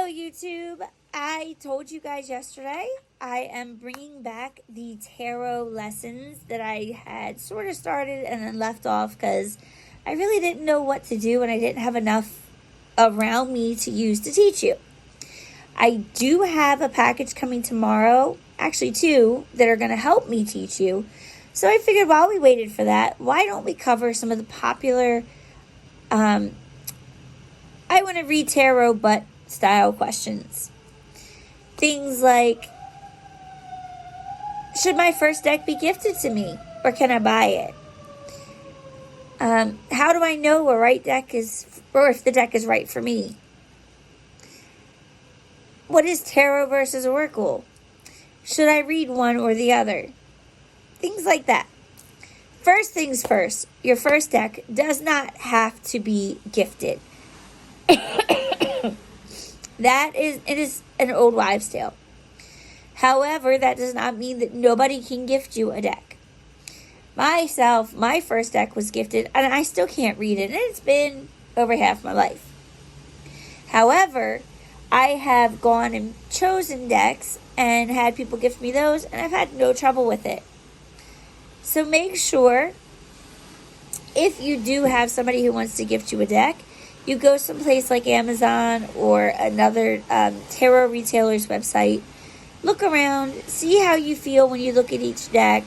Hello, YouTube. I told you guys yesterday I am bringing back the tarot lessons that I had sort of started and then left off because I really didn't know what to do and I didn't have enough around me to use to teach you. I do have a package coming tomorrow, actually two, that are going to help me teach you. So I figured while we waited for that, why don't we cover some of the popular, I want to read tarot but style questions. Things like, should my first deck be gifted to me or can I buy it? How do I know a right deck is, or if the deck is right for me? What is tarot versus oracle? Should I read one or the other? Things like that. First things first, your first deck does not have to be gifted. It is an old wives' tale. However, that does not mean that nobody can gift you a deck. Myself, my first deck was gifted, and I still can't read it, and it's been over half my life. However, I have gone and chosen decks and had people gift me those, and I've had no trouble with it. So make sure, if you do have somebody who wants to gift you a deck, you go someplace like Amazon or another tarot retailer's website. Look around, see how you feel when you look at each deck,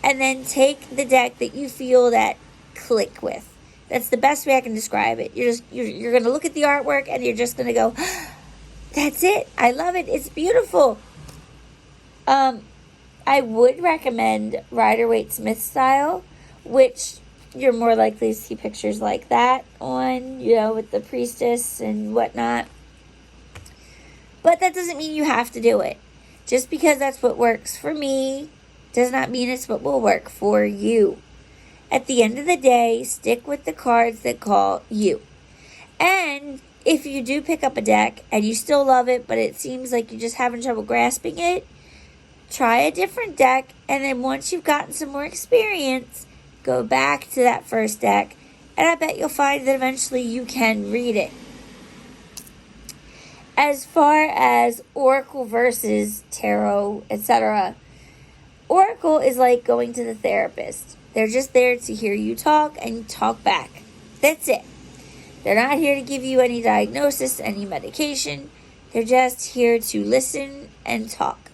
and then take the deck that you feel that click with. That's the best way I can describe it. You're going to look at the artwork and you're just going to go, that's it. I love it. It's beautiful. I would recommend Rider-Waite-Smith style, which you're more likely to see pictures like that on, with the priestess and whatnot. But that doesn't mean you have to do it. Just because that's what works for me does not mean it's what will work for you. At the end of the day, stick with the cards that call you. And if you do pick up a deck and you still love it, but it seems like you're just having trouble grasping it, try a different deck. And then once you've gotten some more experience, go back to that first deck, and I bet you'll find that eventually you can read it. As far as oracle versus tarot, etc., oracle is like going to the therapist. They're just there to hear you talk and talk back. That's it. They're not here to give you any diagnosis, any medication. They're just here to listen and talk.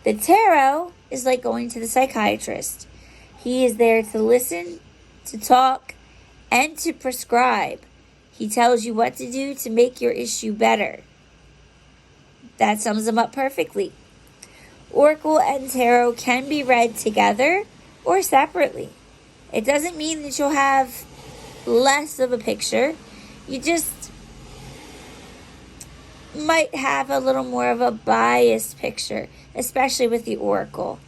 The tarot is like going to the psychiatrist. He is there to listen, to talk, and to prescribe. He tells you what to do to make your issue better. That sums him up perfectly. Oracle and tarot can be read together or separately. It doesn't mean that you'll have less of a picture. You just might have a little more of a biased picture, especially with the oracle.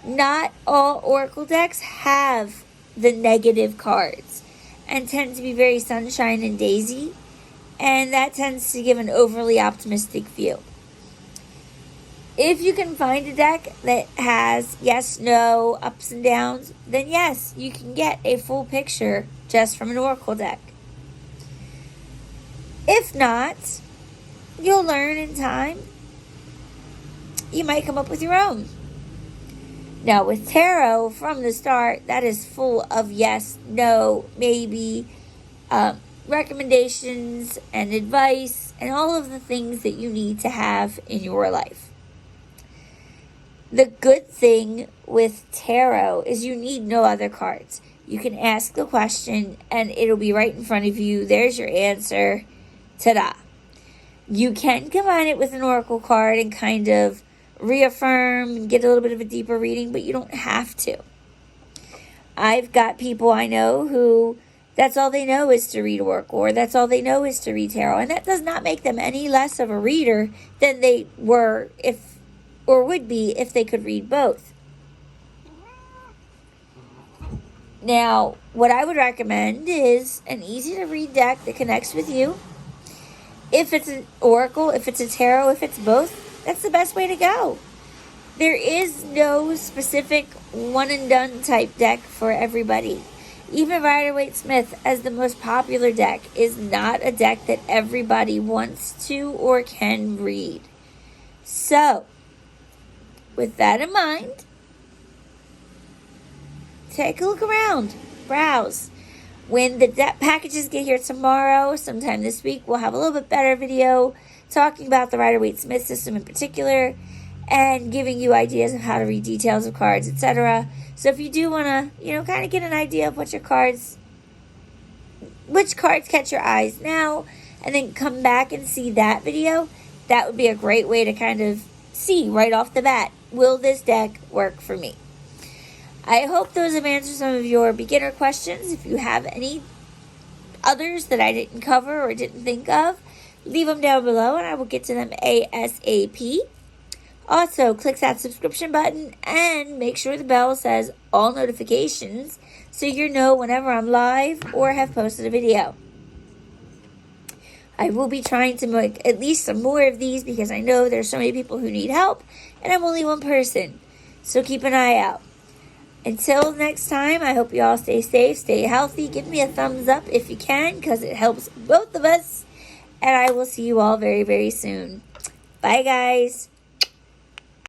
Not all oracle decks have the negative cards and tend to be very sunshine and daisy, and that tends to give an overly optimistic view. If you can find a deck that has yes, no, ups and downs, then yes, you can get a full picture just from an oracle deck. If not, you'll learn in time. You might come up with your own. Now, with tarot, from the start, that is full of yes, no, maybe, recommendations and advice, and all of the things that you need to have in your life. The good thing with tarot is you need no other cards. You can ask the question, and it'll be right in front of you. There's your answer. Ta-da. You can combine it with an oracle card and kind of reaffirm and get a little bit of a deeper reading, but you don't have to. I've got people I know who that's all they know is to read oracle, or that's all they know is to read tarot, and that does not make them any less of a reader than they were would be if they could read both. Now, what I would recommend is an easy to read deck that connects with you. If it's an oracle, if it's a tarot, if it's both, that's the best way to go. There is no specific one and done type deck for everybody. Even Rider-Waite-Smith, as the most popular deck, is not a deck that everybody wants to or can read. So, with that in mind, take a look around. Browse. When the packages get here tomorrow, sometime this week, we'll have a little bit better video talking about the Rider-Waite-Smith system in particular and giving you ideas of how to read details of cards, etc. So if you do want to, kind of get an idea of which cards catch your eyes now, and then come back and see that video, that would be a great way to kind of see right off the bat, will this deck work for me? I hope those have answered some of your beginner questions. If you have any others that I didn't cover or didn't think of, leave them down below and I will get to them ASAP. Also, click that subscription button and make sure the bell says all notifications so you know whenever I'm live or have posted a video. I will be trying to make at least some more of these because I know there's so many people who need help and I'm only one person. So keep an eye out. Until next time, I hope you all stay safe, stay healthy. Give me a thumbs up if you can because it helps both of us. And I will see you all very, very soon. Bye, guys.